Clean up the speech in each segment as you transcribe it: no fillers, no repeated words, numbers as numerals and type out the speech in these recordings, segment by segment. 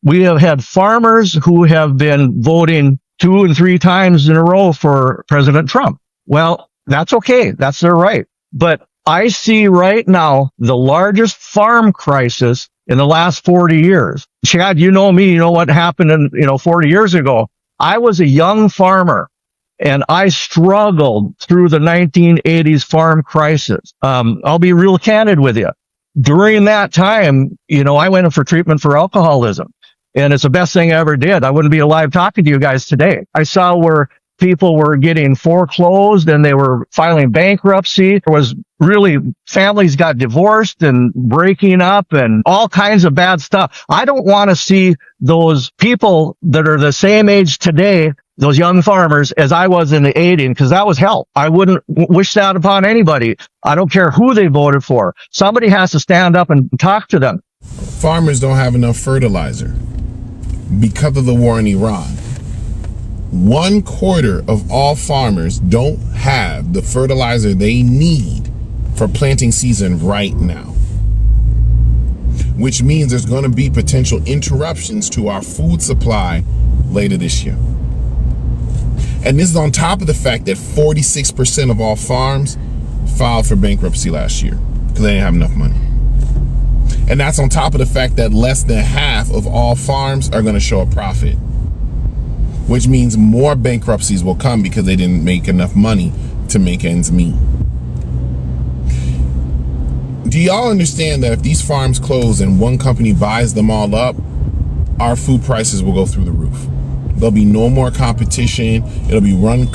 We have had farmers who have been voting 2 and 3 times in a row for President Trump. Well, that's okay. That's their right. But I see right now the largest farm crisis in the last 40 years. Chad, you know me, you know what happened 40 years ago. I was a young farmer and I struggled through the 1980s farm crisis. I'll be real candid with you. During that time, I went in for treatment for alcoholism, and it's the best thing I ever did. I wouldn't be alive talking to you guys today. I saw where people were getting foreclosed and they were filing bankruptcy. There was really, families got divorced and breaking up and all kinds of bad stuff. I don't want to see those people that are the same age today, those young farmers, as I was in the 80s, because that was hell. I wouldn't wish that upon anybody. I don't care who they voted for. Somebody has to stand up and talk to them. Farmers don't have enough fertilizer because of the war in Iran. 1/4 of all farmers don't have the fertilizer they need for planting season right now, which means there's going to be potential interruptions to our food supply later this year. And this is on top of the fact that 46% of all farms filed for bankruptcy last year because they didn't have enough money. And that's on top of the fact that less than half of all farms are going to show a profit, which means more bankruptcies will come because they didn't make enough money to make ends meet. Do y'all understand that if these farms close and one company buys them all up, our food prices will go through the roof? There'll be no more competition. It'll be one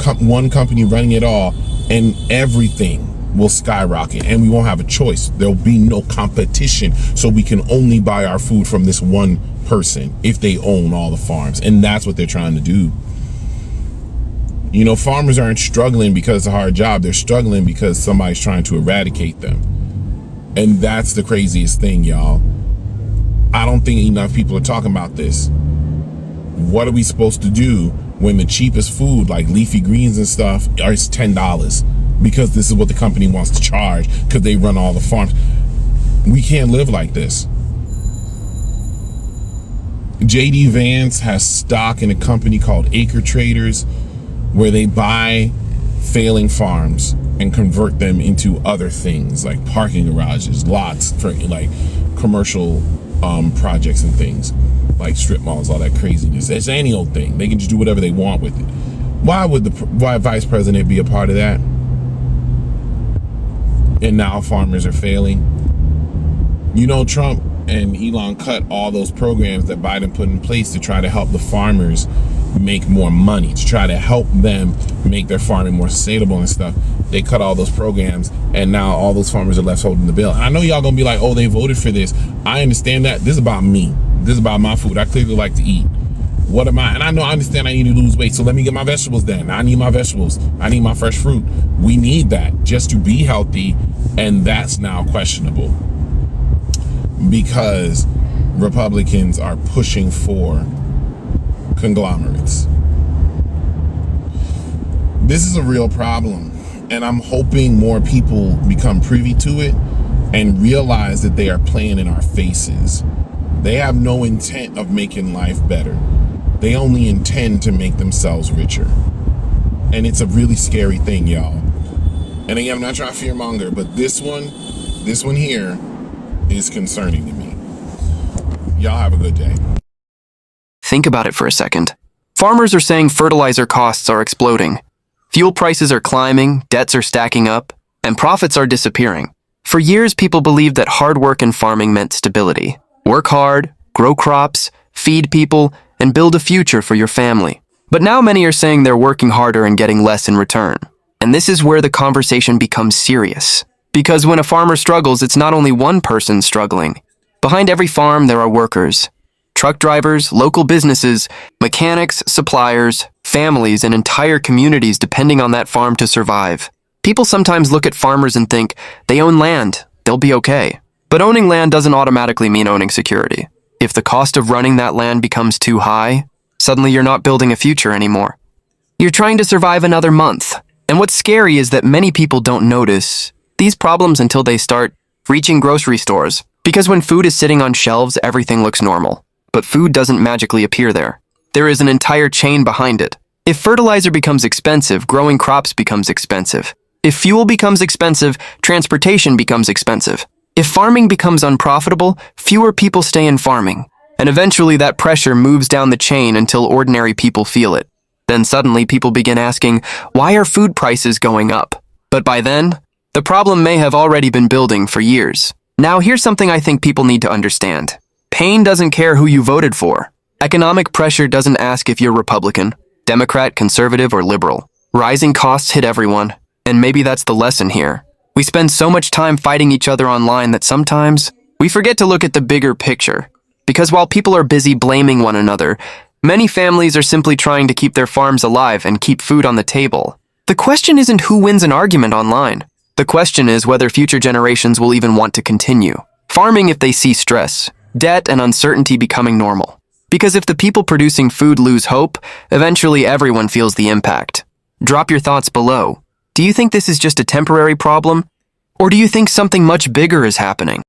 company running it all, and everything will skyrocket, and we won't have a choice. There'll be no competition, so we can only buy our food from this one person if they own all the farms, and that's what they're trying to do. Farmers aren't struggling because it's a hard job. They're struggling because somebody's trying to eradicate them, and that's the craziest thing, y'all. I don't think enough people are talking about this. What are we supposed to do when the cheapest food, like leafy greens and stuff, is $10 because this is what the company wants to charge because they run all the farms? We can't live like this. JD Vance has stock in a company called Acre Traders where they buy failing farms and convert them into other things like parking garages, lots for like commercial projects and things like strip malls, all that craziness. It's any old thing. They can just do whatever they want with it. Why would why vice president be a part of that? And now farmers are failing. Trump and Elon cut all those programs that Biden put in place to try to help the farmers make more money, to try to help them make their farming more sustainable and stuff. They cut all those programs, and now all those farmers are left holding the bill. And I know y'all gonna be like, oh, they voted for this. I understand that. This is about me. This is about my food. I clearly like to eat. What am I? And I understand I need to lose weight, so let me get my vegetables then. I need my vegetables. I need my fresh fruit. We need that just to be healthy, and that's now questionable because Republicans are pushing for conglomerates. This is a real problem, and I'm hoping more people become privy to it and realize that they are playing in our faces. They have no intent of making life better. They only intend to make themselves richer. And it's a really scary thing, y'all. And again, I'm not trying to fearmonger, but this one here is concerning to me. Y'all have a good day. Think about it for a second. Farmers are saying fertilizer costs are exploding. Fuel prices are climbing, debts are stacking up, and profits are disappearing. For years, people believed that hard work in farming meant stability. Work hard, grow crops, feed people, and build a future for your family. But now many are saying they're working harder and getting less in return. And this is where the conversation becomes serious. Because when a farmer struggles, it's not only one person struggling. Behind every farm, there are workers. Truck drivers, local businesses, mechanics, suppliers, families, and entire communities depending on that farm to survive. People sometimes look at farmers and think, they own land, they'll be okay. But owning land doesn't automatically mean owning security. If the cost of running that land becomes too high, suddenly you're not building a future anymore. You're trying to survive another month. And what's scary is that many people don't notice these problems until they start reaching grocery stores. Because when food is sitting on shelves, everything looks normal. but food doesn't magically appear there. There is an entire chain behind it. If fertilizer becomes expensive, growing crops becomes expensive. If fuel becomes expensive, transportation becomes expensive. If farming becomes unprofitable, fewer people stay in farming. And eventually that pressure moves down the chain until ordinary people feel it. Then suddenly people begin asking, why are food prices going up? But by then, the problem may have already been building for years. Now here's something I think people need to understand. Pain doesn't care who you voted for. Economic pressure doesn't ask if you're Republican, Democrat, conservative, or liberal. Rising costs hit everyone, and maybe that's the lesson here. We spend so much time fighting each other online that sometimes we forget to look at the bigger picture. Because while people are busy blaming one another, many families are simply trying to keep their farms alive and keep food on the table. The question isn't who wins an argument online. The question is whether future generations will even want to continue farming if they see stress, debt, and uncertainty becoming normal. Because if the people producing food lose hope, eventually everyone feels the impact. Drop your thoughts below. Do you think this is just a temporary problem? Or do you think something much bigger is happening?